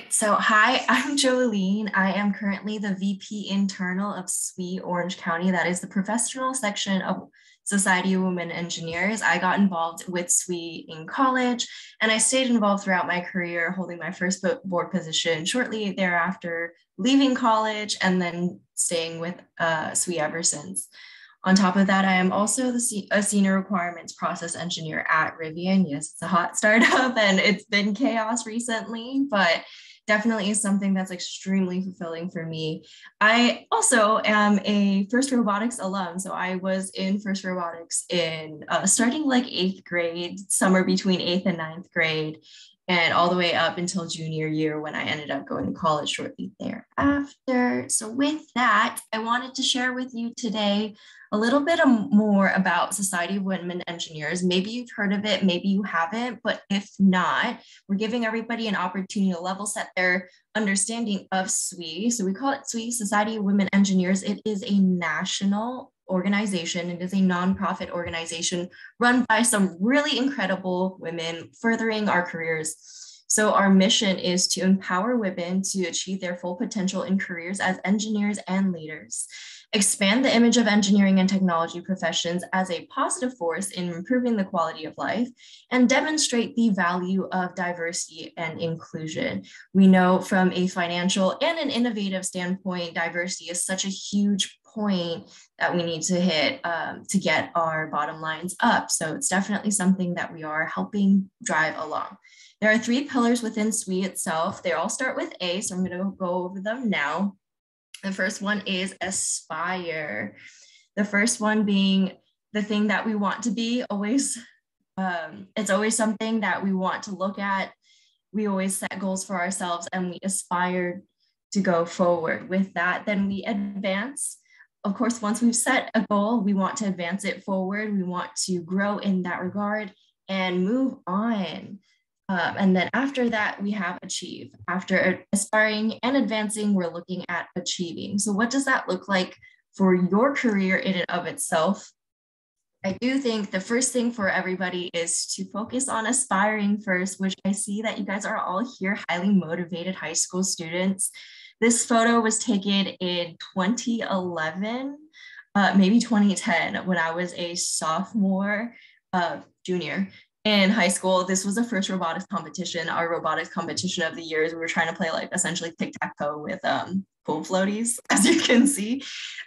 So, hi, I'm Jolene. I am currently the VP internal of SWE Orange County. That is the professional section of Society of Women Engineers. I got involved with SWE in college, and I stayed involved throughout my career, holding my first board position shortly thereafter, leaving college, and then staying with SWE ever since. On top of that, I am also a senior requirements process engineer at Rivian. Yes, it's a hot startup and it's been chaos recently, but definitely is something that's extremely fulfilling for me. I also am a FIRST Robotics alum. So I was in FIRST Robotics in starting like 8th grade, somewhere between 8th and 9th grade, and all the way up until junior year when I ended up going to college shortly thereafter. So with that, I wanted to share with you today a little bit more about Society of Women Engineers. Maybe you've heard of it, maybe you haven't, but if not, we're giving everybody an opportunity to level set their understanding of SWE. So we call it SWE, Society of Women Engineers. It is a national organization. It is a nonprofit organization run by some really incredible women furthering our careers. So our mission is to empower women to achieve their full potential in careers as engineers and leaders, expand the image of engineering and technology professions as a positive force in improving the quality of life, and demonstrate the value of diversity and inclusion. We know from a financial and an innovative standpoint, diversity is such a huge point that we need to hit to get our bottom lines up. So it's definitely something that we are helping drive along. There are 3 pillars within SWE itself. They all start with A, so I'm going to go over them now. The first one is aspire. The first one being the thing that we want to be always. It's always something that we want to look at. We always set goals for ourselves and we aspire to go forward with that. Then we advance. Of course, once we've set a goal, we want to advance it forward. We want to grow in that regard and move on. And then after that, we have achieve. After aspiring and advancing, we're looking at achieving. So what does that look like for your career in and of itself? I do think the first thing for everybody is to focus on aspiring first, which I see that you guys are all here, highly motivated high school students. This photo was taken in 2011, maybe 2010, when I was a sophomore, junior in high school. This was the first robotics competition, our robotics competition of the years. We were trying to play like essentially tic-tac-toe with pool floaties, as you can see.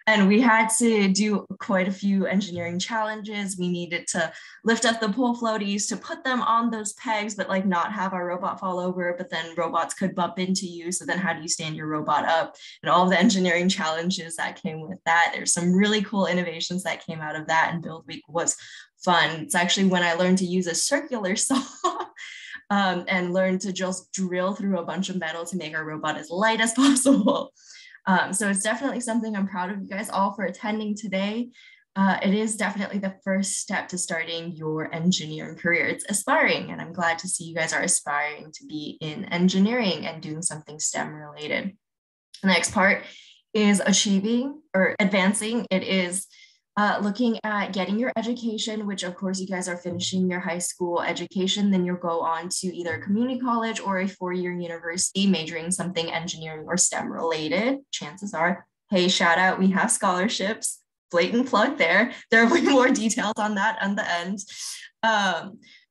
And we had to do quite a few engineering challenges. We needed to lift up the pool floaties to put them on those pegs, but like not have our robot fall over, but then robots could bump into you. So then how do you stand your robot up? And all the engineering challenges that came with that. There's some really cool innovations that came out of that, and Build Week was fun. It's actually when I learned to use a circular saw and learned to just drill through a bunch of metal to make our robot as light as possible. So it's definitely something I'm proud of you guys all for attending today. It is definitely the first step to starting your engineering career. It's aspiring, and I'm glad to see you guys are aspiring to be in engineering and doing something STEM related. The next part is achieving or advancing. It is looking at getting your education, which of course you guys are finishing your high school education, then you'll go on to either a community college or a 4-year university majoring something engineering or STEM related. Chances are, hey, shout out, we have scholarships, blatant plug there. There will be more details on that on the end.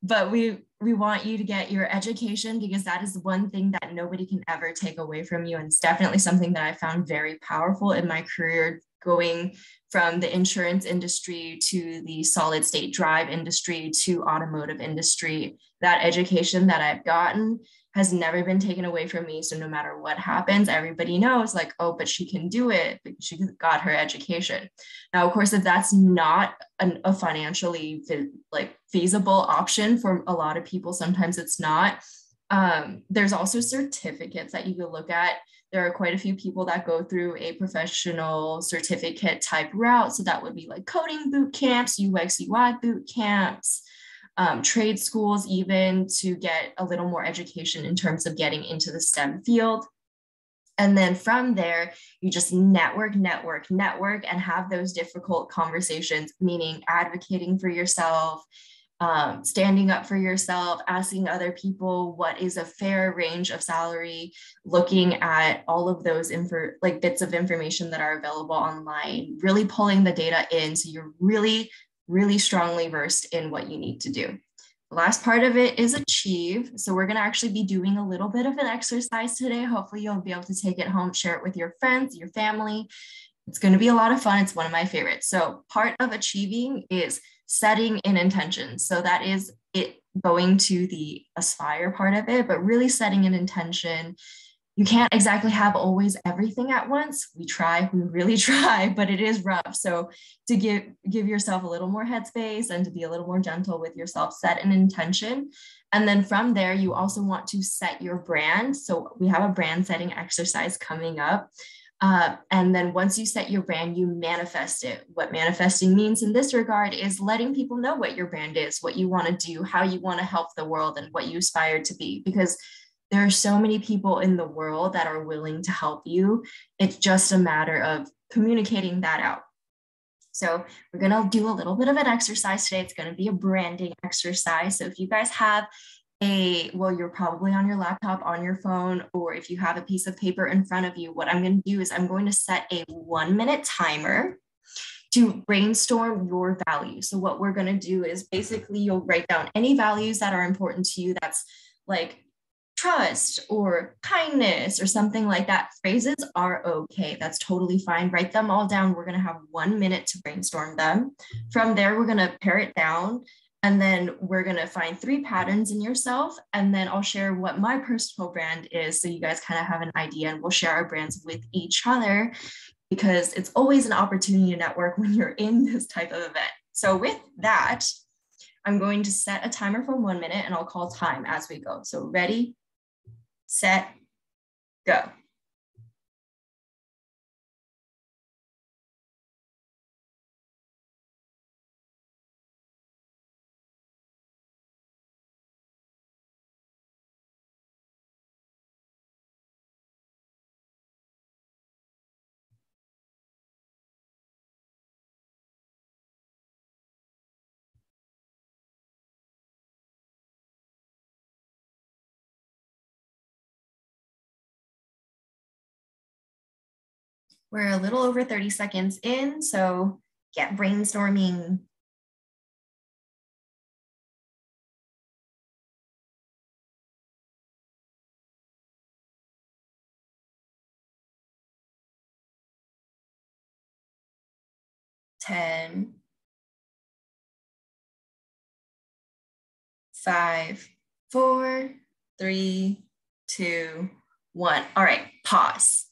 But we want you to get your education because that is one thing that nobody can ever take away from you. And it's definitely something that I found very powerful in my career, going from the insurance industry to the solid state drive industry to automotive industry. That education that I've gotten has never been taken away from me. So no matter what happens, everybody knows like, oh, but she can do it because she got her education. Now, of course, if that's not a financially feasible option for a lot of people, sometimes it's not. There's also certificates that you can look at. There are quite a few people that go through a professional certificate type route. So that would be like coding boot camps, UX, UI boot camps, trade schools, even to get a little more education in terms of getting into the STEM field. And then from there, you just network, and have those difficult conversations, meaning advocating for yourself, standing up for yourself, asking other people what is a fair range of salary, looking at all of those bits of information that are available online, really pulling the data in so you're really, really strongly versed in what you need to do. The last part of it is achieve. So we're going to actually be doing a little bit of an exercise today. Hopefully you'll be able to take it home, share it with your friends, your family. It's going to be a lot of fun. It's one of my favorites. So part of achieving is setting an intention. So that is it going to the aspire part of it, but really setting an intention. You can't exactly have always everything at once. We really try, but it is rough. So to give yourself a little more headspace and to be a little more gentle with yourself, set an intention. And then from there, you also want to set your brand. So we have a brand setting exercise coming up. And then once you set your brand, you manifest it. What manifesting means in this regard is letting people know what your brand is, what you want to do, how you want to help the world, and what you aspire to be. Because there are so many people in the world that are willing to help you. It's just a matter of communicating that out. So we're going to do a little bit of an exercise today. It's going to be a branding exercise. So if you guys have you're probably on your laptop, on your phone, or if you have a piece of paper in front of you, what I'm going to do is I'm going to set a 1-minute timer to brainstorm your values. So what we're going to do is basically you'll write down any values that are important to you. That's like trust or kindness or something like that. Phrases are okay. That's totally fine. Write them all down. We're going to have 1 minute to brainstorm them. From there, we're going to pare it down. And then we're going to find 3 patterns in yourself. And then I'll share what my personal brand is. So you guys kind of have an idea, and we'll share our brands with each other, because it's always an opportunity to network when you're in this type of event. So with that, I'm going to set a timer for 1 minute, and I'll call time as we go. So ready, set, go. We're a little over 30 seconds in, so get brainstorming. Ten, 5, 4, 3, 2, 1. All right, pause.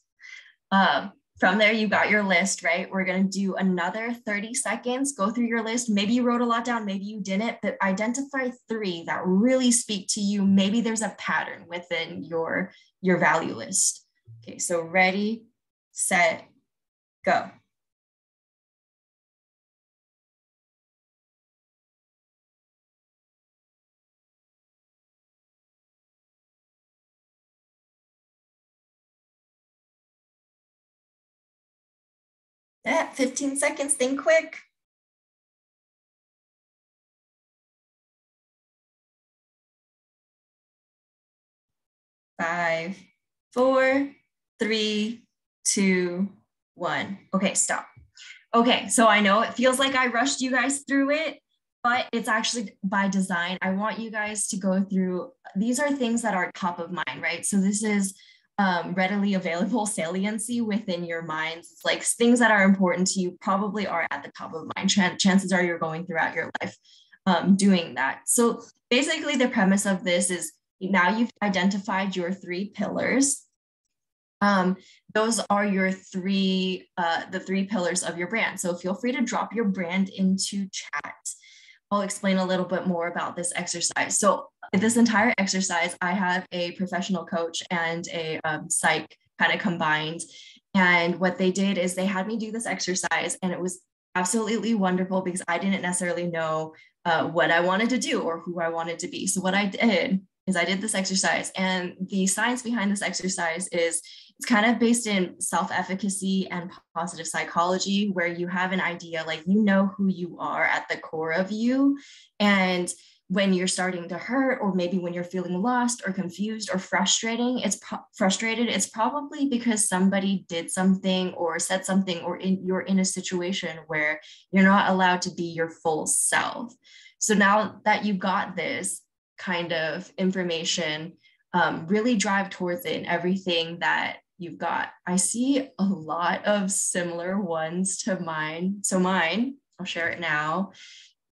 From there, you got your list, right? We're going to do another 30 seconds, go through your list. Maybe you wrote a lot down, maybe you didn't, but identify 3 that really speak to you. Maybe there's a pattern within your value list. Okay, so ready, set, go. Yeah, 15 seconds, think quick. 5, 4, 3, 2, 1. Okay, stop. Okay, so I know it feels like I rushed you guys through it, but it's actually by design. I want you guys to go through, these are things that are top of mind, right? So this is readily available saliency within your minds. It's like things that are important to you probably are at the top of mind. Chances are you're going throughout your life doing that. So basically the premise of this is now you've identified your 3 pillars. Those are your 3, the 3 pillars of your brand. So feel free to drop your brand into chat. I'll explain a little bit more about this exercise. So this entire exercise, I have a professional coach and a psych kind of combined. And what they did is they had me do this exercise, and it was absolutely wonderful because I didn't necessarily know what I wanted to do or who I wanted to be. So what I did is I did this exercise, and the science behind this exercise is it's kind of based in self-efficacy and positive psychology, where you have an idea, like, you know who you are at the core of you. And when you're starting to hurt, or maybe when you're feeling lost or confused or frustrated, it's probably because somebody did something or said something, or you're in a situation where you're not allowed to be your full self. So now that you got this kind of information, really drive towards it in everything that you've got. I see a lot of similar ones to mine. So mine, I'll share it now,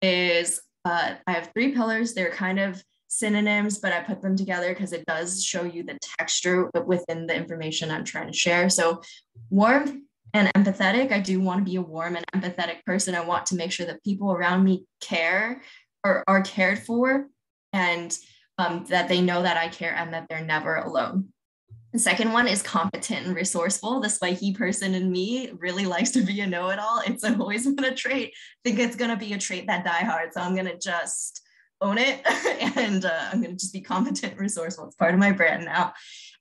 is I have 3 pillars. They're kind of synonyms, but I put them together because it does show you the texture within the information I'm trying to share. So warm and empathetic. I do want to be a warm and empathetic person. I want to make sure that people around me care or are cared for, and that they know that I care and that they're never alone. The second one is competent and resourceful. The spiky person in me really likes to be a know-it-all. It's always been a trait. I think it's going to be a trait that die hard. So I'm going to just own it and I'm going to just be competent and resourceful. It's part of my brand now.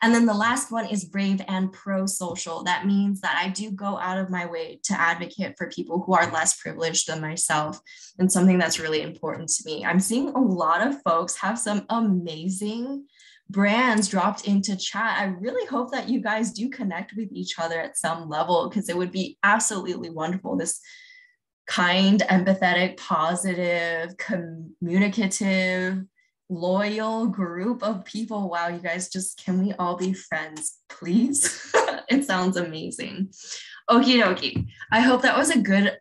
And then the last one is brave and pro-social. That means that I do go out of my way to advocate for people who are less privileged than myself, and something that's really important to me. I'm seeing a lot of folks have some amazing brands dropped into chat. I really hope that you guys do connect with each other at some level, because it would be absolutely wonderful. This kind, empathetic, positive, communicative, loyal group of people. Wow, you guys, just, can we all be friends, please? It sounds amazing. Okie dokie. I hope that was a good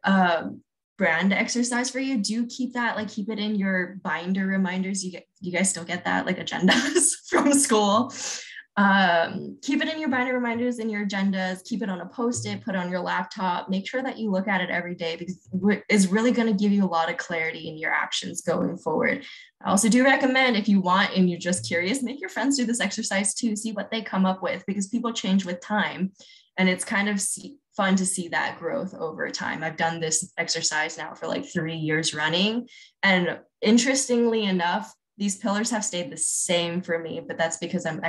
brand exercise for you. Do keep that, like, keep it in your binder reminders. You guys still get that, like, agendas from school. Keep it in your binder reminders, in your agendas. Keep it on a post-it, put it on your laptop. Make sure that you look at it every day, because it's really going to give you a lot of clarity in your actions going forward. I also do recommend, if you want and you're just curious, make your friends do this exercise too, see what they come up with, because people change with time, and it's kind of fun to see that growth over time. I've done this exercise now for like 3 years running, and interestingly enough, these pillars have stayed the same for me, but that's because I'm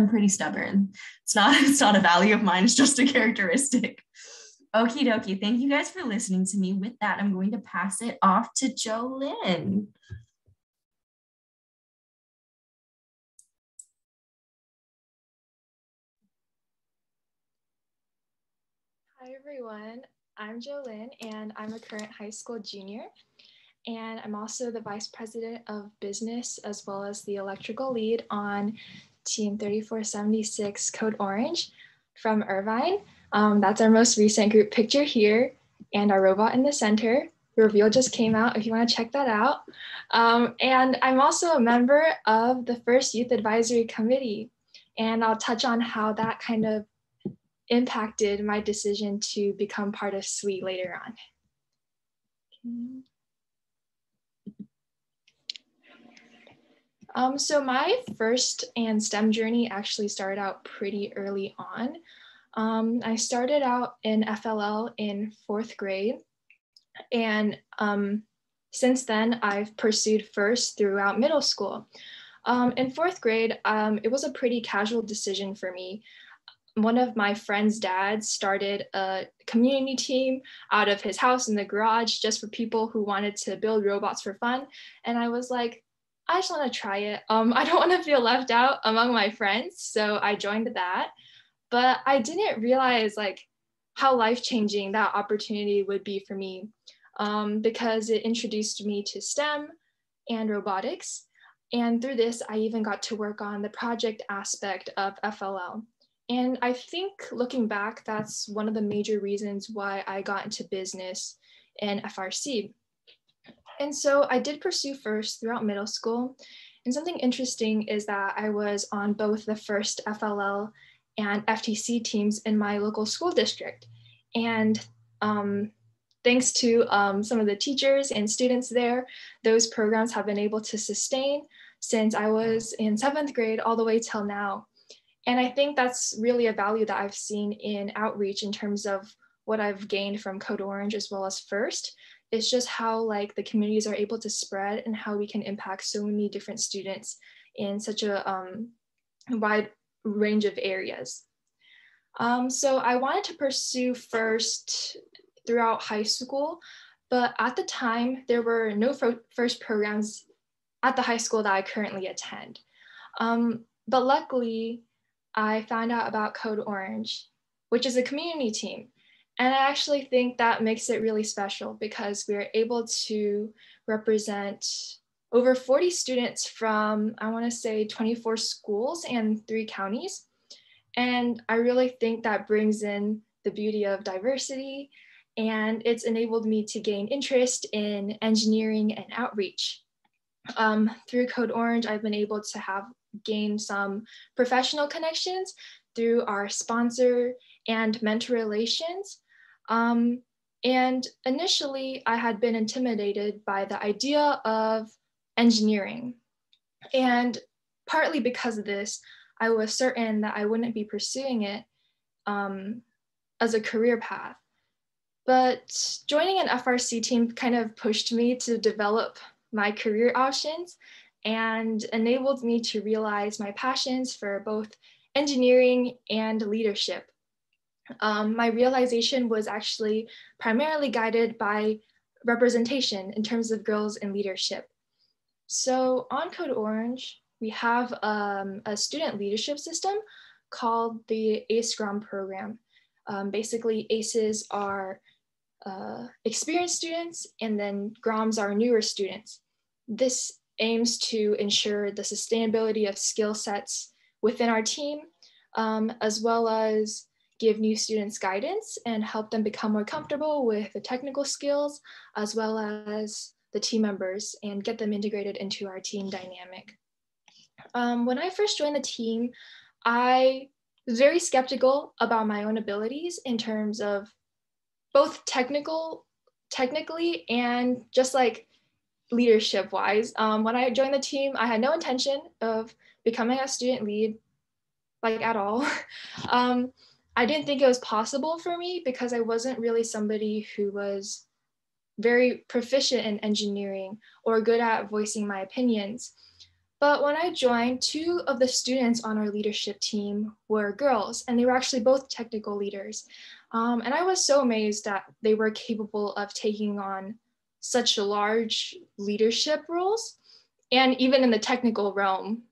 pretty stubborn. It's not a value of mine, it's just a characteristic. Okie dokie, thank you guys for listening to me. With that, I'm going to pass it off to Jolynn. Hi everyone, I'm Jolynn and I'm a current high school junior, and I'm also the Vice President of Business as well as the electrical lead on Team 3476 Code Orange from Irvine. That's our most recent group picture here, and our robot in the center. The reveal just came out if you want to check that out. And I'm also a member of the first Youth Advisory Committee, and I'll touch on how that kind of impacted my decision to become part of SWE later on. So my FIRST and STEM journey actually started out pretty early on. I started out in FLL in 4th grade, and since then I've pursued FIRST throughout middle school. In 4th grade, it was a pretty casual decision for me. One of my friend's dads started a community team out of his house in the garage just for people who wanted to build robots for fun. And I was like, I just want to try it. I don't want to feel left out among my friends. So I joined that. But I didn't realize like how life-changing that opportunity would be for me, because it introduced me to STEM and robotics. And through this, I even got to work on the project aspect of FLL. And I think looking back, that's one of the major reasons why I got into business and FRC. And so I did pursue FIRST throughout middle school. And something interesting is that I was on both the FIRST FLL and FTC teams in my local school district. And thanks to some of the teachers and students there, those programs have been able to sustain since I was in 7th grade all the way till now. And I think that's really a value that I've seen in outreach in terms of what I've gained from Code Orange as well as FIRST. It's just how like the communities are able to spread and how we can impact so many different students in such a wide range of areas. So I wanted to pursue FIRST throughout high school, but at the time there were no FIRST programs at the high school that I currently attend. But luckily, I found out about Code Orange, which is a community team. And I actually think that makes it really special because we're able to represent over 40 students from, I want to say, 24 schools and 3 counties. And I really think that brings in the beauty of diversity, and it's enabled me to gain interest in engineering and outreach. Through Code Orange, I've been able to gain some professional connections through our sponsor and mentor relations. And initially, I had been intimidated by the idea of engineering. And partly because of this, I was certain that I wouldn't be pursuing it as a career path. But joining an FRC team kind of pushed me to develop my career options and enabled me to realize my passions for both engineering and leadership. My realization was actually primarily guided by representation in terms of girls in leadership. So on Code Orange, we have a student leadership system called the ACE GROM program. Basically, ACEs are experienced students, and then GROMs are newer students. This aims to ensure the sustainability of skill sets within our team, as well as give new students guidance and help them become more comfortable with the technical skills, as well as the team members, and get them integrated into our team dynamic. When I first joined the team, I was very skeptical about my own abilities in terms of both technically and just like leadership wise. When I joined the team, I had no intention of becoming a student lead, like at all. I didn't think it was possible for me because I wasn't really somebody who was very proficient in engineering or good at voicing my opinions. But when I joined, 2 of the students on our leadership team were girls, and they were actually both technical leaders. And I was so amazed that they were capable of taking on such large leadership roles, and even in the technical realm.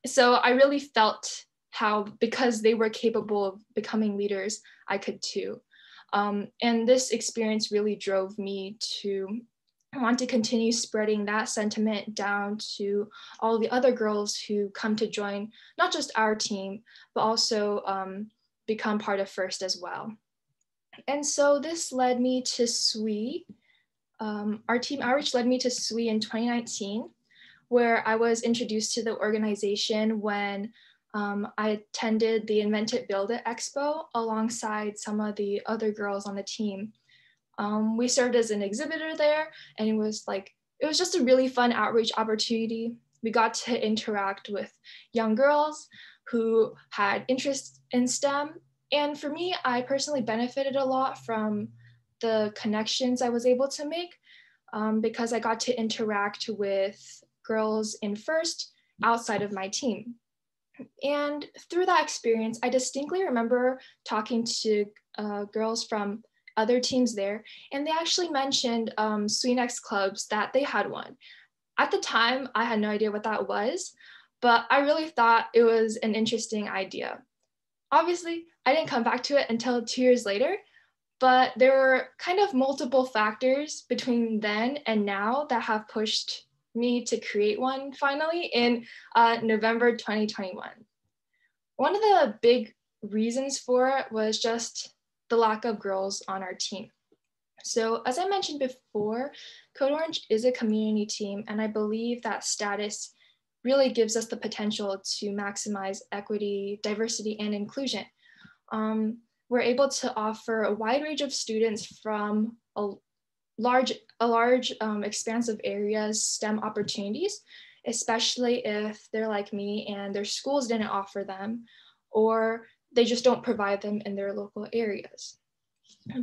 So I really felt how, because they were capable of becoming leaders, I could too. And this experience really drove me to want to continue spreading that sentiment down to all the other girls who come to join not just our team, but also become part of FIRST as well. And so this led me to SWE. Our team outreach led me to SWE in 2019, where I was introduced to the organization when I attended the Invent It, Build It Expo alongside some of the other girls on the team. We served as an exhibitor there, and it was just a really fun outreach opportunity. We got to interact with young girls who had interest in STEM. And for me, I personally benefited a lot from the connections I was able to make because I got to interact with girls in FIRST outside of my team. And through that experience, I distinctly remember talking to girls from other teams there, and they actually mentioned SWE Next clubs, that they had one. At the time, I had no idea what that was, but I really thought it was an interesting idea. Obviously, I didn't come back to it until 2 years later, but there were kind of multiple factors between then and now that have pushed me to create one finally in November 2021. One of the big reasons for it was just the lack of girls on our team. So as I mentioned before, Code Orange is a community team, and I believe that status really gives us the potential to maximize equity, diversity, and inclusion. We're able to offer a wide range of students from a large expanse of areas STEM opportunities, especially if they're like me and their schools didn't offer them, or they just don't provide them in their local areas.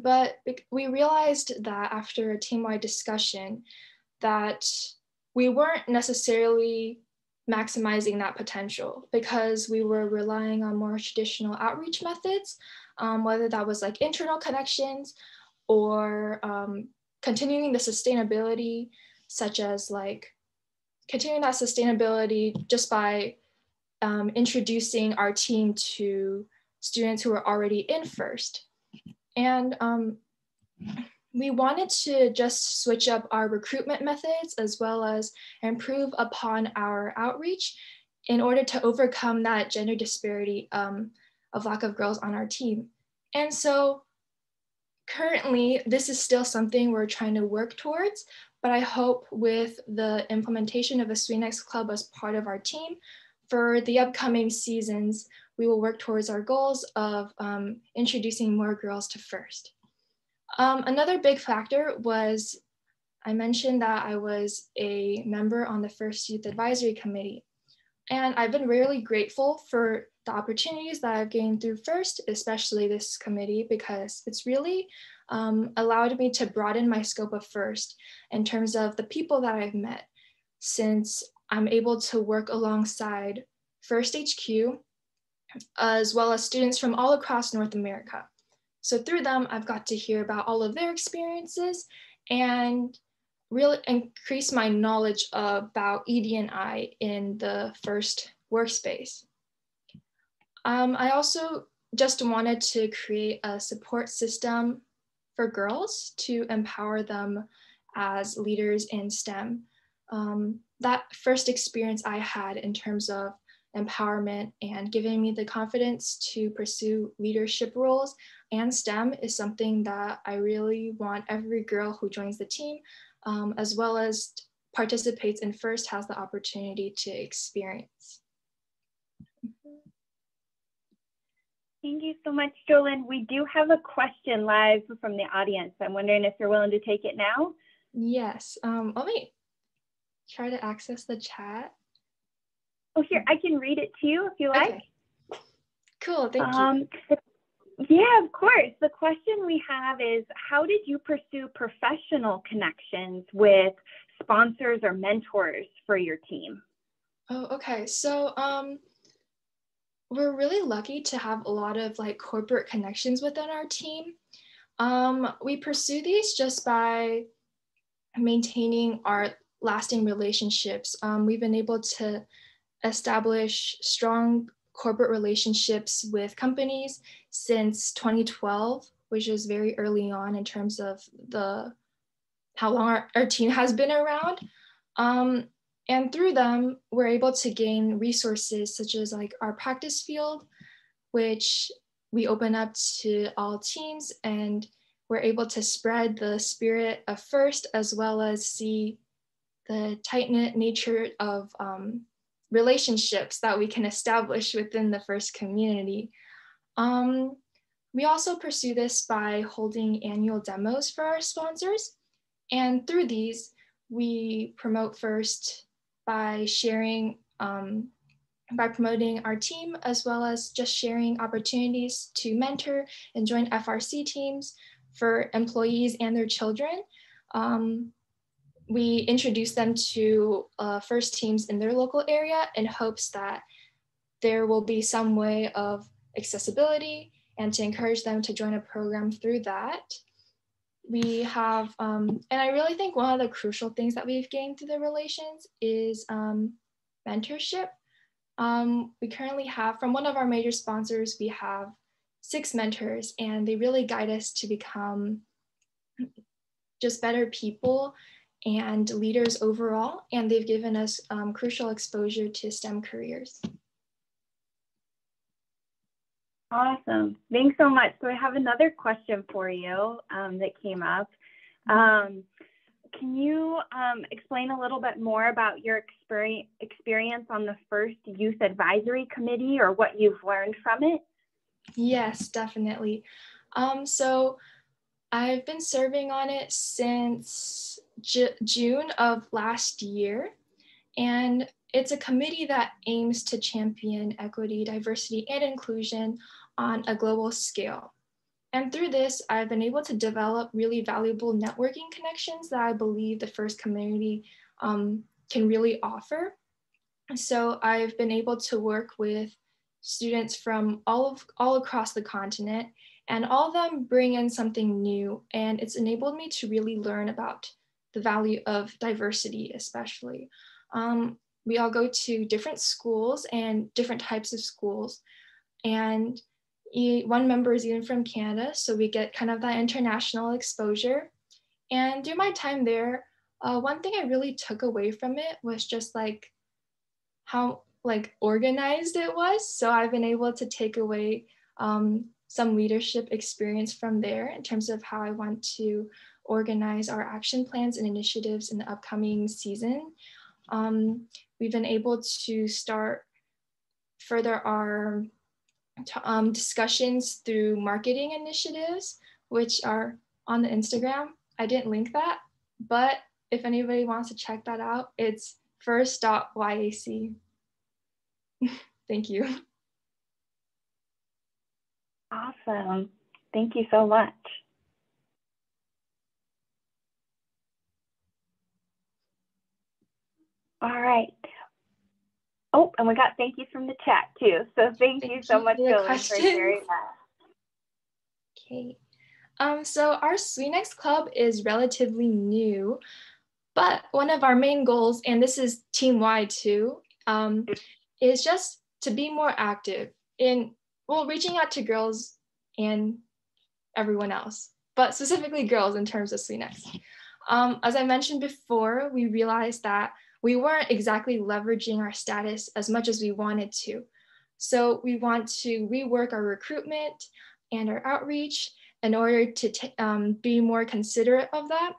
But we realized that after a team-wide discussion that we weren't necessarily maximizing that potential, because we were relying on more traditional outreach methods, whether that was like internal connections or continuing the sustainability, such as like continuing that sustainability just by introducing our team to students who are already in first. And we wanted to just switch up our recruitment methods as well as improve upon our outreach in order to overcome that gender disparity of lack of girls on our team. And so currently, this is still something we're trying to work towards, but I hope with the implementation of a SWE Next Club as part of our team, for the upcoming seasons, we will work towards our goals of introducing more girls to first. Another big factor was, I mentioned that I was a member on the First Youth Advisory Committee. And I've been really grateful for the opportunities that I've gained through First, especially this committee, because it's really allowed me to broaden my scope of First in terms of the people that I've met, since I'm able to work alongside First HQ, as well as students from all across North America. So through them, I've got to hear about all of their experiences and really increase my knowledge about ED&I in the First workspace. I also just wanted to create a support system for girls to empower them as leaders in STEM. That first experience I had in terms of empowerment and giving me the confidence to pursue leadership roles and STEM is something that I really want every girl who joins the team, as well as participates in First, has the opportunity to experience. Thank you so much, Jolyn. We do have a question live from the audience. I'm wondering if you're willing to take it now. Yes, let me try to access the chat. Oh, here, I can read it to you if you like. Okay. Cool, thank you. Yeah, of course. The question we have is, how did you pursue professional connections with sponsors or mentors for your team? Oh, okay. So we're really lucky to have a lot of like corporate connections within our team. We pursue these just by maintaining our lasting relationships. We've been able to establish strong corporate relationships with companies since 2012, which is very early on in terms of how long our team has been around. And through them, we're able to gain resources such as like our practice field, which we open up to all teams, and we're able to spread the spirit of First, as well as see the tight-knit nature of relationships that we can establish within the First community. We also pursue this by holding annual demos for our sponsors. And through these, we promote First by sharing, by promoting our team, as well as just sharing opportunities to mentor and join FRC teams for employees and their children. We introduce them to First teams in their local area in hopes that there will be some way of accessibility and to encourage them to join a program through that. We have, and I really think one of the crucial things that we've gained through the relations is mentorship. We currently have, from one of our major sponsors, we have 6 mentors, and they really guide us to become just better people and leaders overall, and they've given us crucial exposure to STEM careers. Awesome. Thanks so much. So I have another question for you that came up. Can you explain a little bit more about your experience on the First Youth Advisory Committee, or what you've learned from it? Yes, definitely. So I've been serving on it since June of last year, and it's a committee that aims to champion equity, diversity, and inclusion on a global scale. And through this, I've been able to develop really valuable networking connections that I believe the First community can really offer. So I've been able to work with students from all across the continent, and all of them bring in something new, and it's enabled me to really learn about the value of diversity, especially. We all go to different schools and different types of schools, and one member is even from Canada, so we get kind of that international exposure. And through my time there, one thing I really took away from it was just like how like organized it was. So I've been able to take away some leadership experience from there in terms of how I want to organize our action plans and initiatives in the upcoming season. We've been able to start further our discussions through marketing initiatives, which are on the Instagram. I didn't link that, but if anybody wants to check that out, it's first.yac. Thank you. Awesome. Thank you so much. All right. Oh, and we got thank yous from the chat too. So thank you so much, Jolene, for sharing that. Okay. So our SWE Next Club is relatively new, but one of our main goals, and this is team-wide too, is just to be more active in, well, reaching out to girls and everyone else, but specifically girls in terms of SWE Next. As I mentioned before, we realized that we weren't exactly leveraging our status as much as we wanted to. So we want to rework our recruitment and our outreach in order to be more considerate of that.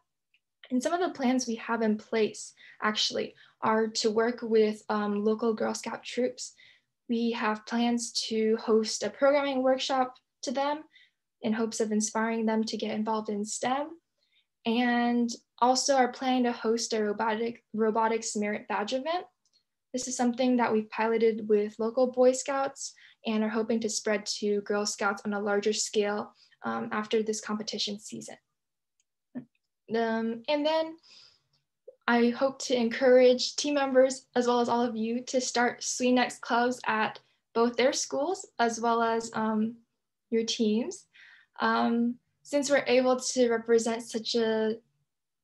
And some of the plans we have in place actually are to work with local Girl Scout troops. We have plans to host a programming workshop to them in hopes of inspiring them to get involved in STEM. And also are planning to host a robotics merit badge event. This is something that we've piloted with local Boy Scouts and are hoping to spread to Girl Scouts on a larger scale after this competition season. And then I hope to encourage team members as well as all of you to start SWE Next clubs at both their schools as well as your teams. Since we're able to represent such a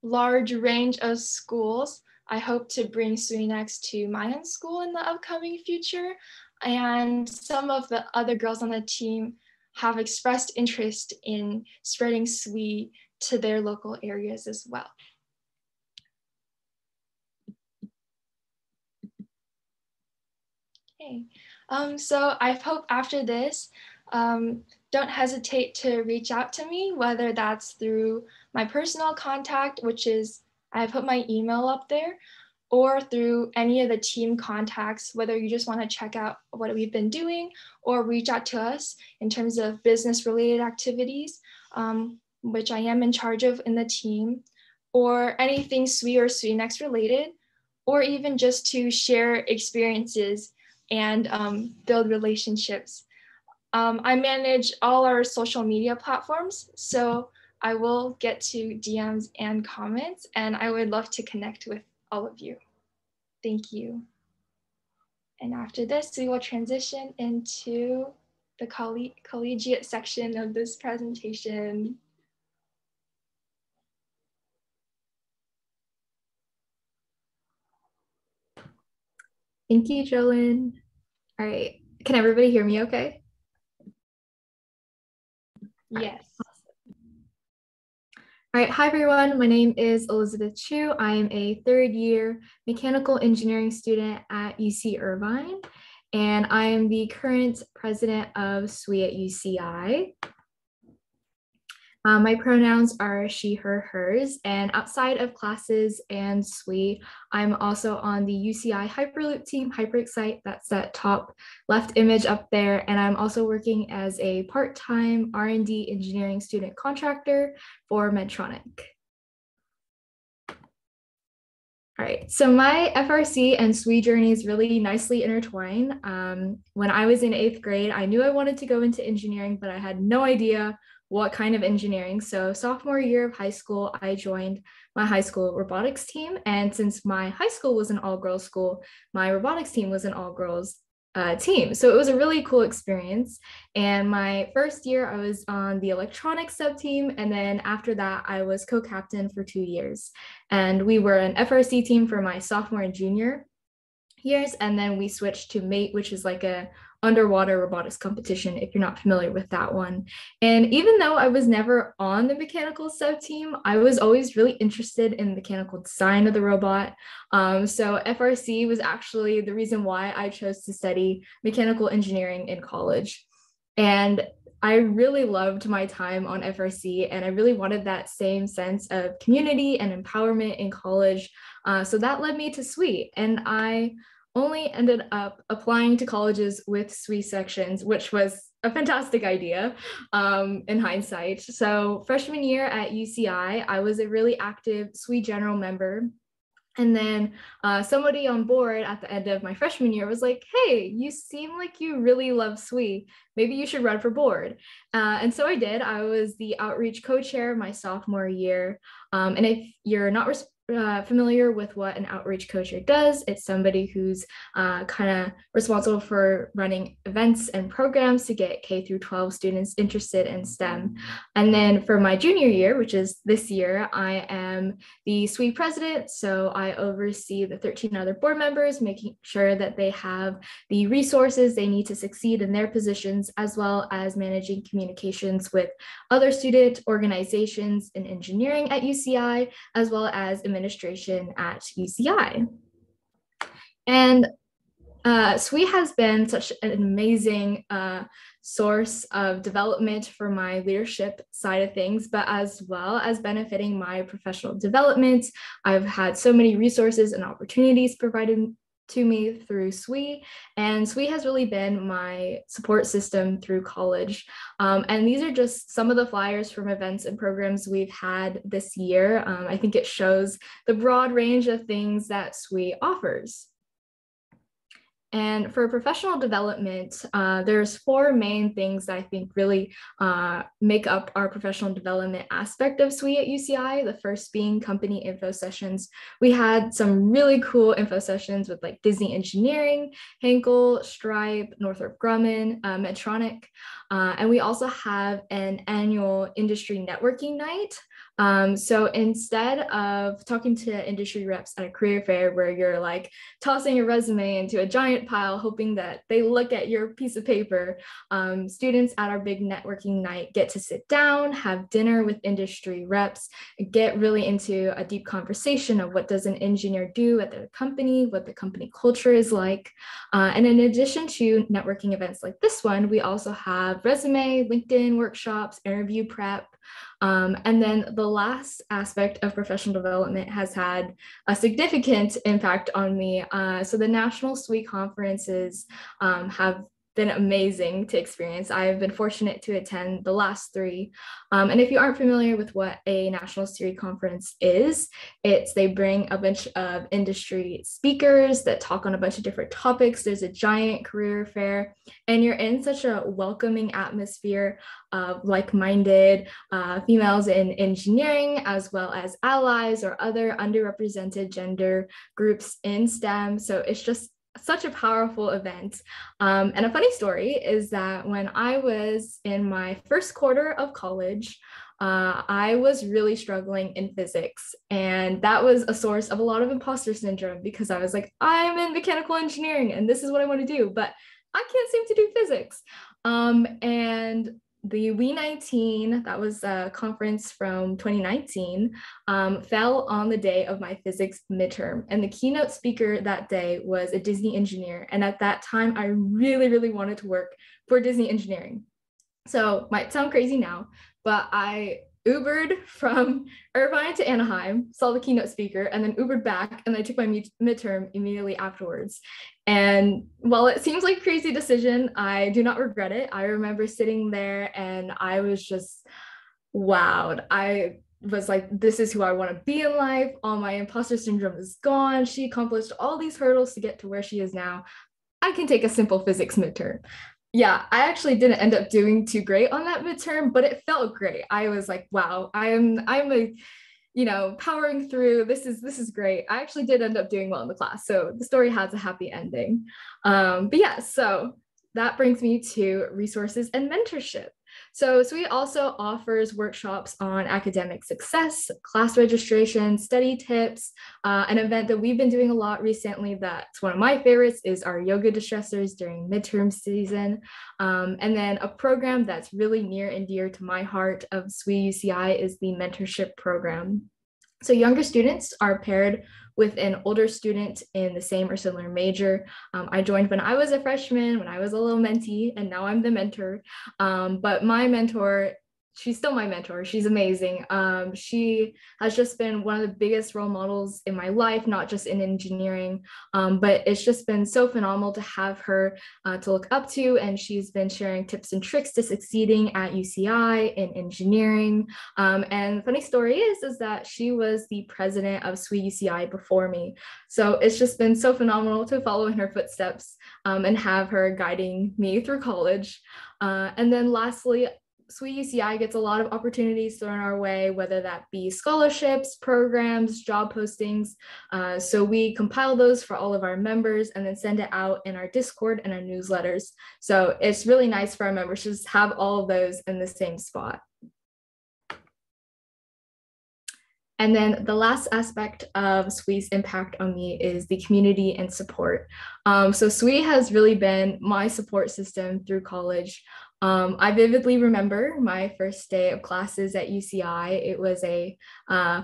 large range of schools, I hope to bring SWE Next to my own school in the upcoming future. And some of the other girls on the team have expressed interest in spreading SWE to their local areas as well. Okay, so I hope after this, don't hesitate to reach out to me, whether that's through my personal contact, which is, I put my email up there, or through any of the team contacts, whether you just want to check out what we've been doing or reach out to us in terms of business related activities, which I am in charge of in the team, or anything SWE or SWE Next related, or even just to share experiences and build relationships. I manage all our social media platforms, so I will get to DMs and comments, and I would love to connect with all of you. Thank you. And after this, we will transition into the collegiate section of this presentation. Thank you, Jolene. All right, can everybody hear me okay? Yes. All right, hi everyone, my name is Elizabeth Chu. I am a third year mechanical engineering student at UC Irvine, and I am the current president of SWE at UCI. My pronouns are she, her, hers, and outside of classes and SWE, I'm also on the UCI Hyperloop team, HyperExcite, that's that top left image up there, and I'm also working as a part-time R&D engineering student contractor for Medtronic. All right, so my FRC and SWE journeys really nicely intertwine. When I was in 8th grade, I knew I wanted to go into engineering, but I had no idea what kind of engineering. So sophomore year of high school, I joined my high school robotics team. And since my high school was an all-girls school, my robotics team was an all-girls team. So it was a really cool experience. And my first year, I was on the electronics sub team. And then after that, I was co-captain for 2 years. And we were an FRC team for my sophomore and junior years. And then we switched to MATE, which is like a underwater robotics competition, if you're not familiar with that one. And even though I was never on the mechanical sub team, I was always really interested in the mechanical design of the robot. So FRC was actually the reason why I chose to study mechanical engineering in college. And I really loved my time on FRC, and I really wanted that same sense of community and empowerment in college. So that led me to SWE, and I only ended up applying to colleges with SWE sections, which was a fantastic idea in hindsight. So freshman year at UCI, I was a really active SWE general member. And then somebody on board at the end of my freshman year was like, hey, you seem like you really love SWE. Maybe you should run for board. And so I did. I was the outreach co-chair my sophomore year. And if you're not familiar with what an outreach co-chair does, it's somebody who's kind of responsible for running events and programs to get K through 12 students interested in STEM. And then for my junior year, which is this year, I am the SWE president. So I oversee the 13 other board members, making sure that they have the resources they need to succeed in their positions, as well as managing communications with other student organizations in engineering at UCI, as well as administration at UCI. And SWE has been such an amazing source of development for my leadership side of things, but as well as benefiting my professional development. I've had so many resources and opportunities provided to me through SWE, and SWE has really been my support system through college. And these are just some of the flyers from events and programs we've had this year. I think it shows the broad range of things that SWE offers. And for professional development, there's 4 main things that I think really make up our professional development aspect of SWE at UCI. The first being company info sessions. We had some really cool info sessions with like Disney Engineering, Henkel, Stripe, Northrop Grumman, Medtronic. And we also have an annual industry networking night. So instead of talking to industry reps at a career fair where you're like tossing a resume into a giant pile, hoping that they look at your piece of paper, students at our big networking night get to sit down, have dinner with industry reps, get really into a deep conversation of what does an engineer do at their company, what the company culture is like. And in addition to networking events like this one, we also have resume, LinkedIn workshops, interview prep. And then the last aspect of professional development has had a significant impact on me. So the national SWE conferences have been amazing to experience. I've been fortunate to attend the last 3. And if you aren't familiar with what a national SWE conference is, they bring a bunch of industry speakers that talk on a bunch of different topics. There's a giant career fair, and you're in such a welcoming atmosphere of like-minded females in engineering, as well as allies or other underrepresented gender groups in STEM. So it's just such a powerful event. And a funny story is that when I was in my first quarter of college, I was really struggling in physics. And that was a source of a lot of imposter syndrome, because I was like, I'm in mechanical engineering and this is what I want to do, but I can't seem to do physics. And the We19, that was a conference from 2019, fell on the day of my physics midterm. And the keynote speaker that day was a Disney engineer. And at that time, I really, really wanted to work for Disney engineering. So might sound crazy now, but I Ubered from Irvine to Anaheim, saw the keynote speaker, and then Ubered back, and I took my midterm immediately afterwards. And while it seems like a crazy decision, I do not regret it. I remember sitting there and I was just wowed. was like, this is who I want to be in life. All my imposter syndrome is gone. She accomplished all these hurdles to get to where she is now. I can take a simple physics midterm. Yeah, I actually didn't end up doing too great on that midterm, but it felt great. I was like, wow, I'm a, powering through. This is great. I actually did end up doing well in the class. So the story has a happy ending. But yeah, so that brings me to resources and mentorship. So SWE also offers workshops on academic success, class registration, study tips. An event that we've been doing a lot recently that's one of my favorites is our yoga distressors during midterm season. And then a program that's really near and dear to my heart of SWE UCI is the mentorship program. So younger students are paired with an older student in the same or similar major. I joined when I was a freshman, when I was a little mentee, and now I'm the mentor. But my mentor, she's still my mentor. She's amazing. She has just been one of the biggest role models in my life, not just in engineering, but it's just been so phenomenal to have her to look up to. And she's been sharing tips and tricks to succeeding at UCI in engineering. And the funny story is that she was the president of SWE UCI before me. So it's just been so phenomenal to follow in her footsteps and have her guiding me through college. And then lastly, SWE UCI gets a lot of opportunities thrown our way, whether that be scholarships, programs, job postings. So we compile those for all of our members and then send it out in our Discord and our newsletters. So it's really nice for our members to just have all of those in the same spot. And then the last aspect of SWE's impact on me is the community and support. So SWE has really been my support system through college. I vividly remember my first day of classes at UCI. It was a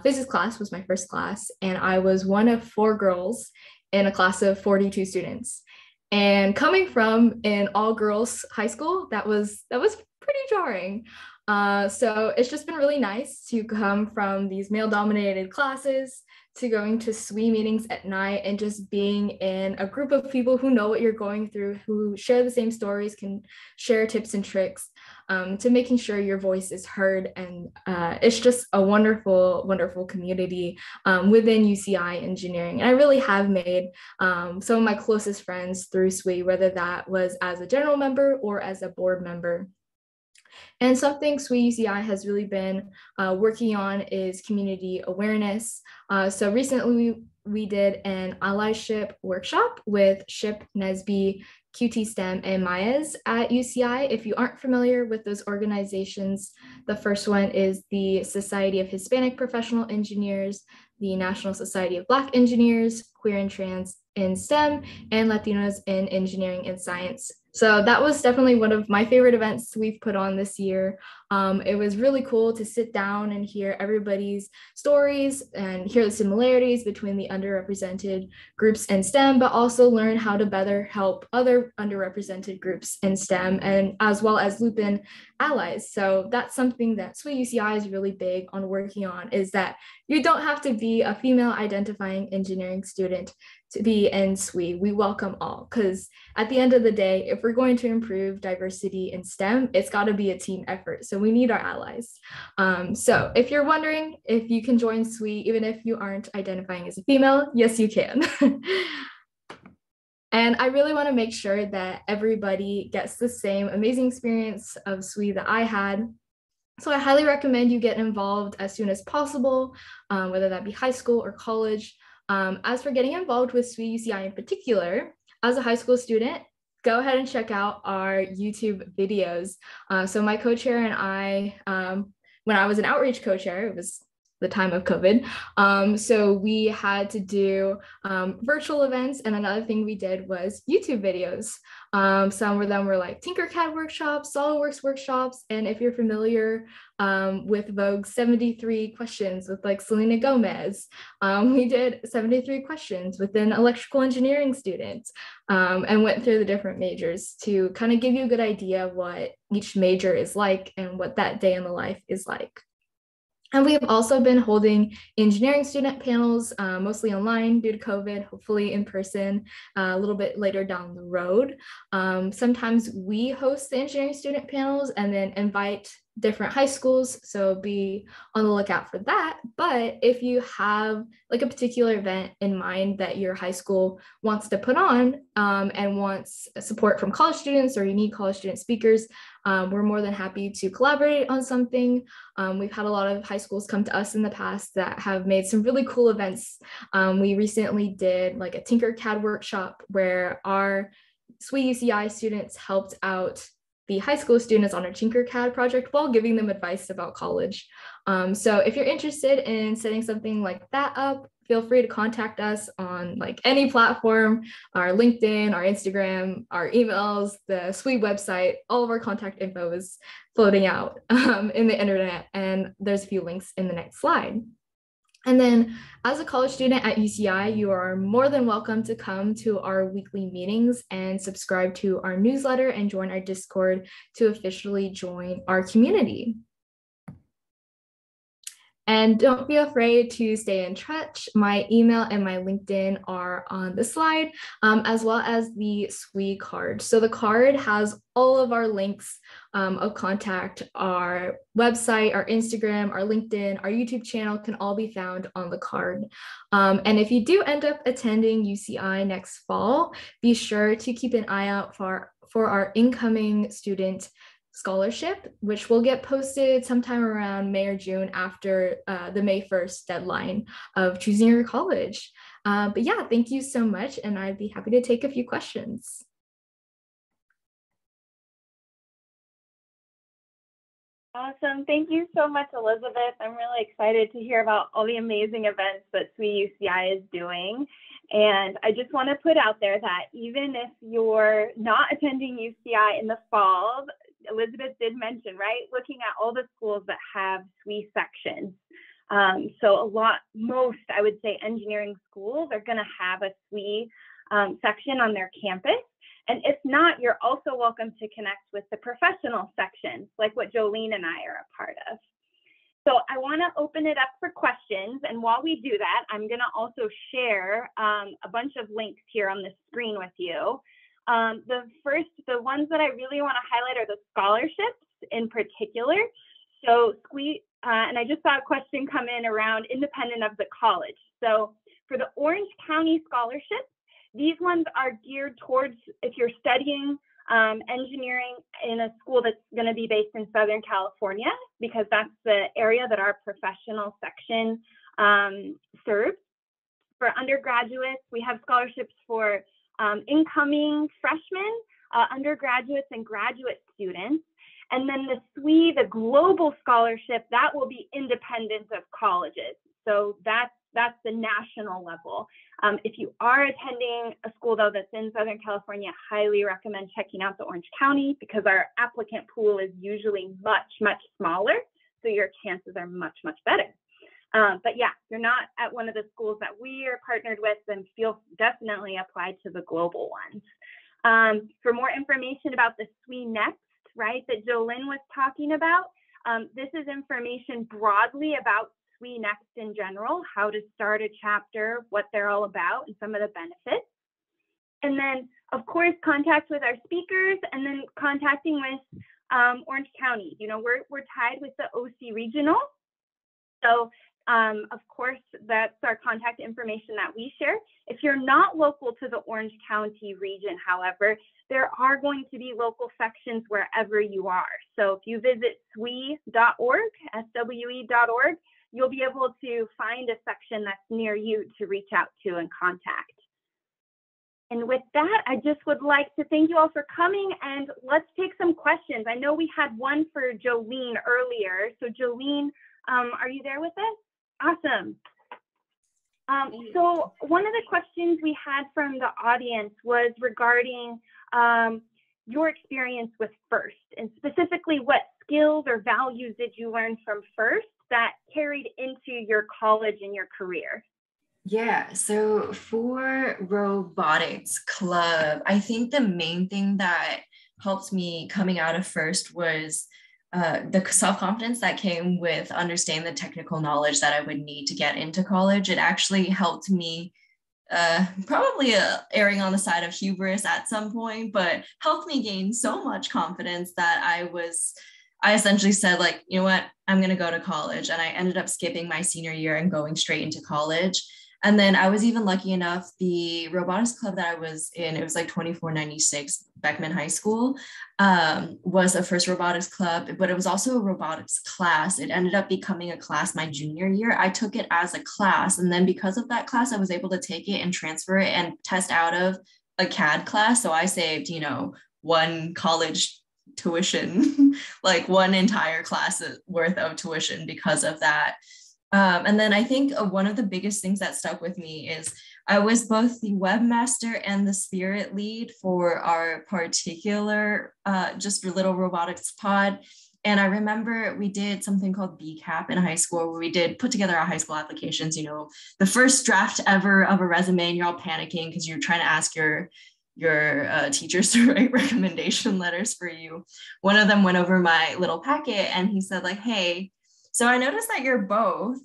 physics class, was my first class, and I was one of 4 girls in a class of 42 students. And coming from an all-girls high school, that was pretty jarring. So it's just been really nice to come from these male-dominated classes to going to SWE meetings at night and just being in a group of people who know what you're going through, who share the same stories, can share tips and tricks, to making sure your voice is heard. And it's just a wonderful, wonderful community within UCI engineering. And I really have made some of my closest friends through SWE, whether that was as a general member or as a board member. And something SWE UCI has really been working on is community awareness. So recently we did an allyship workshop with SHIP, NSBE, QT STEM, and MAES at UCI. If you aren't familiar with those organizations, the first one is the Society of Hispanic Professional Engineers, the National Society of Black Engineers, Queer and Trans in STEM, and Latinos in Engineering and Science. So that was definitely one of my favorite events we've put on this year. It was really cool to sit down and hear everybody's stories and hear the similarities between the underrepresented groups in STEM, but also learn how to better help other underrepresented groups in STEM, and as well as loop in allies. So that's something that SWE UCI is really big on working on, is that you don't have to be a female identifying engineering student to be in SWE. We welcome all, because at the end of the day, if we're going to improve diversity in STEM, it's got to be a team effort. So we need our allies. So if you're wondering if you can join SWE, even if you aren't identifying as a female, yes, you can. And I really want to make sure that everybody gets the same amazing experience of SWE that I had. So I highly recommend you get involved as soon as possible, whether that be high school or college. As for getting involved with SWE UCI in particular, as a high school student, go ahead and check out our YouTube videos. So my co-chair and I, when I was an outreach co-chair, it was the time of COVID. So we had to do virtual events, and another thing we did was YouTube videos. Some of them were like Tinkercad workshops, SolidWorks workshops, and if you're familiar with Vogue's 73 questions with like Selena Gomez, we did 73 questions within electrical engineering students, and went through the different majors to kind of give you a good idea of what each major is like and what that day in the life is like. And we have also been holding engineering student panels, mostly online due to COVID, hopefully in person a little bit later down the road. Sometimes we host the engineering student panels and then invite different high schools, so be on the lookout for that. But if you have like a particular event in mind that your high school wants to put on and wants support from college students, or you need college student speakers, we're more than happy to collaborate on something. We've had a lot of high schools come to us in the past that have made some really cool events. We recently did like a Tinkercad workshop where our SWE UCI students helped out the high school students on a Tinkercad project while giving them advice about college. So if you're interested in setting something like that up, feel free to contact us on like any platform, our LinkedIn, our Instagram, our emails, the SWE website. All of our contact info is floating out in the internet, and there's a few links in the next slide. And then as a college student at UCI, you are more than welcome to come to our weekly meetings and subscribe to our newsletter and join our Discord to officially join our community. And don't be afraid to stay in touch. My email and my LinkedIn are on the slide, as well as the SWE card. So the card has all of our links of contact. Our website, our Instagram, our LinkedIn, our YouTube channel can all be found on the card. And if you do end up attending UCI next fall, be sure to keep an eye out for our incoming student scholarship, which will get posted sometime around May or June after the May 1st deadline of choosing your college. But yeah, thank you so much, and I'd be happy to take a few questions. Awesome. Thank you so much, Elizabeth. I'm really excited to hear about all the amazing events that SWE UCI is doing. And I just want to put out there that even if you're not attending UCI in the fall, Elizabeth did mention, right, looking at all the schools that have SWE sections. So most, I would say, engineering schools are going to have a SWE section on their campus. And if not, you're also welcome to connect with the professional sections, like what Jolene and I are a part of. So I want to open it up for questions. And while we do that, I'm going to also share a bunch of links here on the screen with you. The ones that I really want to highlight are the scholarships in particular. So SWE, and I just saw a question come in around independent of the college. So for the Orange County scholarships, these ones are geared towards if you're studying engineering in a school that's going to be based in Southern California, because that's the area that our professional section serves. For undergraduates, we have scholarships for incoming freshmen, undergraduates, and graduate students. And then the SWE, the global scholarship, that will be independent of colleges. So that's the national level. If you are attending a school, though, that's in Southern California, I highly recommend checking out the Orange County, because our applicant pool is usually much, much smaller. So your chances are much, much better. But yeah, if you're not at one of the schools that we are partnered with, then definitely apply to the global ones. For more information about the SWE Next, right, that Jolene was talking about, this is information broadly about SWE Next in general, how to start a chapter, what they're all about, and some of the benefits. And then, of course, contact with our speakers, and then contacting with Orange County. You know, we're tied with the OC Regional. So, of course, that's our contact information that we share. If you're not local to the Orange County region, however, there are going to be local sections wherever you are. So if you visit SWE.org, SWE.org, you'll be able to find a section that's near you to reach out to and contact. And with that, I just would like to thank you all for coming, and let's take some questions. I know we had one for Jolene earlier. So Jolene, are you there with us? Awesome. So one of the questions we had from the audience was regarding your experience with FIRST, and specifically what skills or values did you learn from FIRST that carried into your college and your career? Yeah, so for robotics club, I think the main thing that helped me coming out of FIRST was the self-confidence that came with understanding the technical knowledge that I would need to get into college. It actually helped me, probably erring on the side of hubris at some point, but helped me gain so much confidence that I was I essentially said, like, you know what, I'm going to go to college. And I ended up skipping my senior year and going straight into college. And then I was even lucky enough, the robotics club that I was in, it was like 2496 Beckman High School, was a first robotics club, but it was also a robotics class. It ended up becoming a class my junior year. I took it as a class. And then because of that class, I was able to take it and transfer it and test out of a CAD class. So I saved, one college tuition, like one entire class worth of tuition because of that. And then I think one of the biggest things that stuck with me is I was both the webmaster and the spirit lead for our particular just little robotics pod. And I remember we did something called BCAP in high school, where we did put together our high school applications, the first draft ever of a resume, and you're all panicking because you're trying to ask your teachers to write recommendation letters for you. One of them went over my little packet and he said, like, hey, so I noticed that you're both.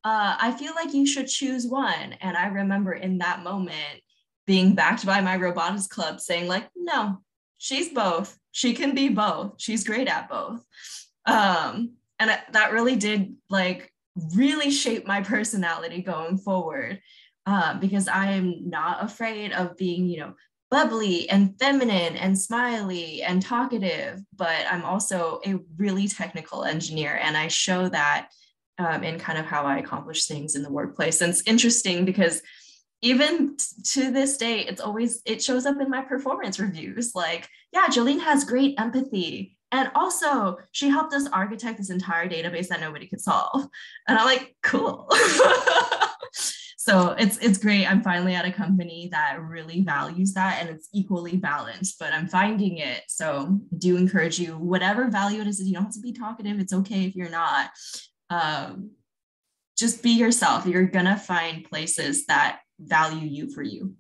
I feel like you should choose one. And I remember in that moment being backed by my robotics club saying, like, no, she's both. She can be both. She's great at both. And that really did, like, really shape my personality going forward, because I am not afraid of being, bubbly and feminine and smiley and talkative, but I'm also a really technical engineer. And I show that in kind of how I accomplish things in the workplace. And it's interesting because even to this day, it shows up in my performance reviews. Like, yeah, Jolene has great empathy. And also she helped us architect this entire database that nobody could solve. And I'm like, cool. So it's great. I'm finally at a company that really values that, and it's equally balanced, but I'm finding it. So I do encourage you, whatever value it is, you don't have to be talkative. It's okay if you're not. Just be yourself. You're gonna find places that value you for you.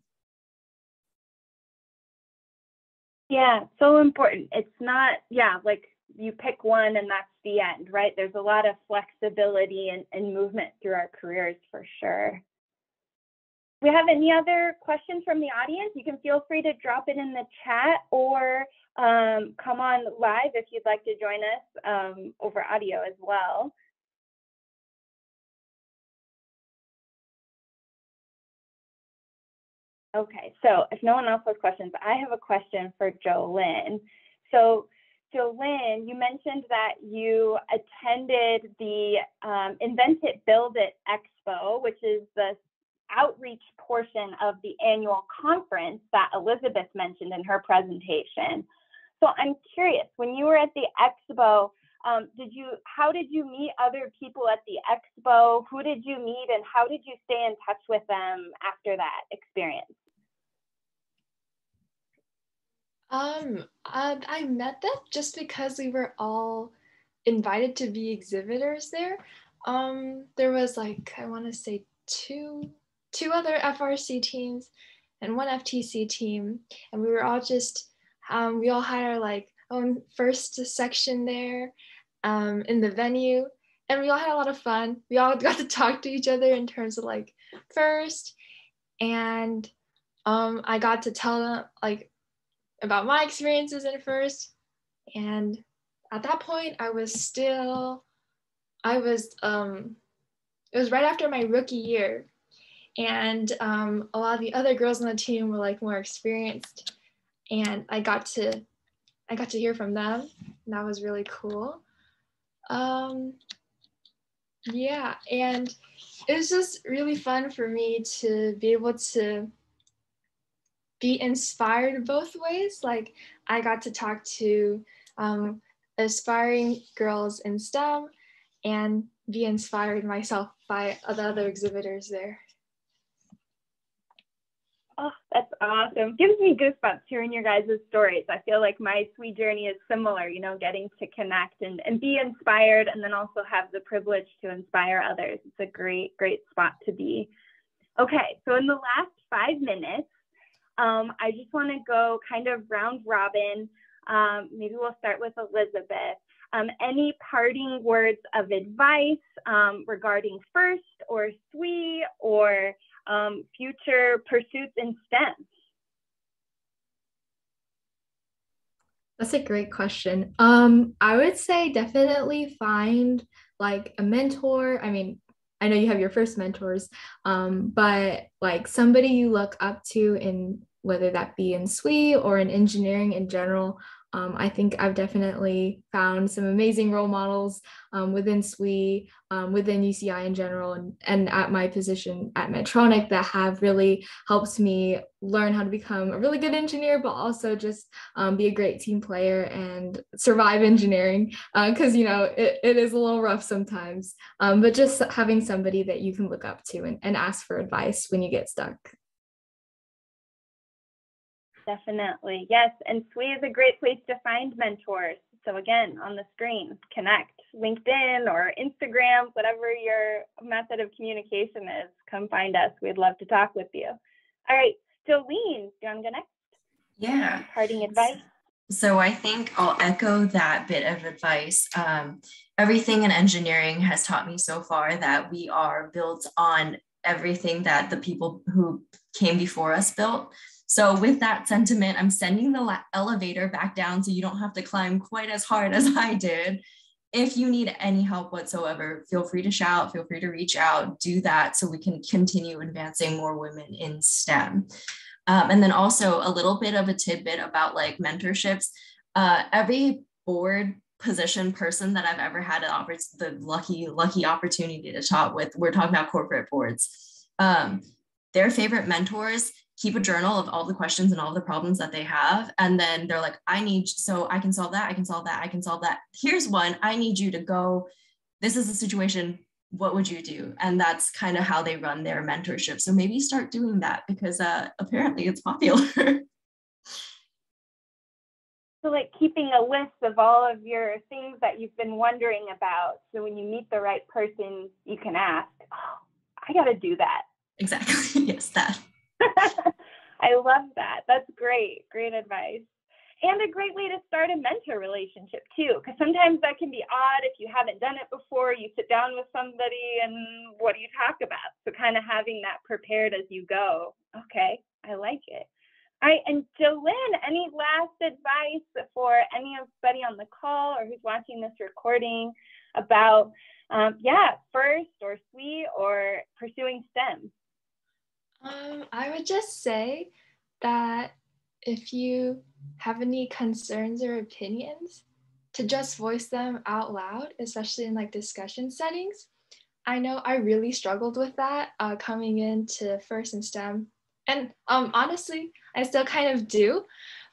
Yeah, so important. It's not, like you pick one and that's the end, right? There's a lot of flexibility and movement through our careers for sure. Do we have any other questions from the audience? You can feel free to drop it in the chat or come on live if you'd like to join us over audio as well. Okay, so if no one else has questions, I have a question for Jolene. So Jolene, you mentioned that you attended the Invent It, Build It Expo, which is the outreach portion of the annual conference that Elizabeth mentioned in her presentation. So I'm curious, when you were at the expo, how did you meet other people at the expo? Who did you meet and how did you stay in touch with them after that experience? I met them just because we were all invited to be exhibitors there. There was like, I want to say two other FRC teams and one FTC team, and we were all just we all had our like own first section there in the venue, and we all had a lot of fun. We all got to talk to each other in terms of like first, and I got to tell them like about my experiences in first, and at that point it was right after my rookie year, and a lot of the other girls on the team were like more experienced, and I got to hear from them, and that was really cool. Yeah, and it was just really fun for me to be able to be inspired both ways. Like I got to talk to aspiring girls in STEM and be inspired myself by the other exhibitors there. Oh, that's awesome. Gives me goosebumps hearing your guys' stories. I feel like my SWE journey is similar, getting to connect and be inspired, and then also have the privilege to inspire others. It's a great, great spot to be. Okay, so in the last 5 minutes, I just want to go kind of round robin. Maybe we'll start with Elizabeth. Any parting words of advice regarding FIRST or SWE or future pursuits in STEM? That's a great question. I would say definitely find like a mentor. I mean, I know you have your first mentors, but like somebody you look up to in whether that be in SWE or in engineering in general. I think I've definitely found some amazing role models within SWE, within UCI in general, and at my position at Medtronic that have really helped me learn how to become a really good engineer, but also just be a great team player and survive engineering because it is a little rough sometimes, but just having somebody that you can look up to and ask for advice when you get stuck. Definitely. Yes. And SWE is a great place to find mentors. So again, on the screen, connect, LinkedIn or Instagram, whatever your method of communication is, come find us. We'd love to talk with you. All right. Jolene, do you want to go next? Yeah. Parting advice? So I think I'll echo that bit of advice. Everything in engineering has taught me so far that we are built on everything that the people who came before us built. So with that sentiment, I'm sending the elevator back down so you don't have to climb quite as hard as I did. If you need any help whatsoever, feel free to shout, feel free to reach out, do that so we can continue advancing more women in STEM. And then also a little bit of a tidbit about like mentorships. Every board position person that I've ever had the lucky opportunity to talk with, we're talking about corporate boards. Their favorite mentors keep a journal of all the questions and all the problems that they have. And then they're like, so I can solve that, I can solve that, I can solve that. Here's one, I need you to go, this is the situation, what would you do? And that's kind of how they run their mentorship. So maybe start doing that because apparently it's popular. So like keeping a list of all of your things that you've been wondering about. So when you meet the right person, you can ask, oh, I got to do that. Exactly. Yes, that. I love that. That's great. Great advice. And a great way to start a mentor relationship too, because sometimes that can be odd if you haven't done it before. You sit down with somebody and what do you talk about? So kind of having that prepared as you go. Okay, I like it. All right, and Jolene, any last advice for anybody on the call or who's watching this recording about, FIRST or SWE or pursuing STEM? I would just say that if you have any concerns or opinions, to just voice them out loud, especially in like discussion settings. I know I really struggled with that coming into FIRST and STEM. And honestly, I still kind of do.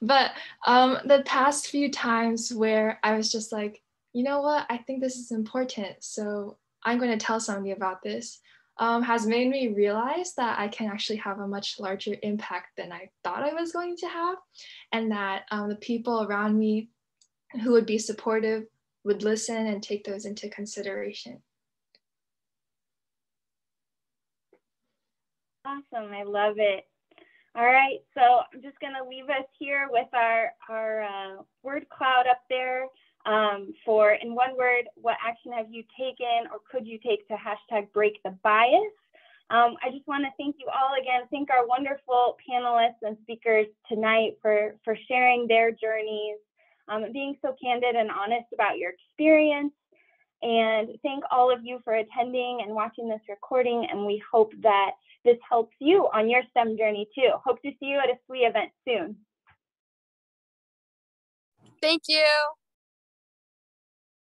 But the past few times where I was just like, you know what, I think this is important, so I'm going to tell somebody about this, has made me realize that I can actually have a much larger impact than I thought I was going to have. And that the people around me who would be supportive would listen and take those into consideration. Awesome, I love it. All right, so I'm just gonna leave us here with our word cloud up there for, in one word, what action have you taken or could you take to #break the bias? I just wanna thank you all again, thank our wonderful panelists and speakers tonight for sharing their journeys, being so candid and honest about your experience. And thank all of you for attending and watching this recording. And we hope that this helps you on your STEM journey too. Hope to see you at a SWE event soon. Thank you.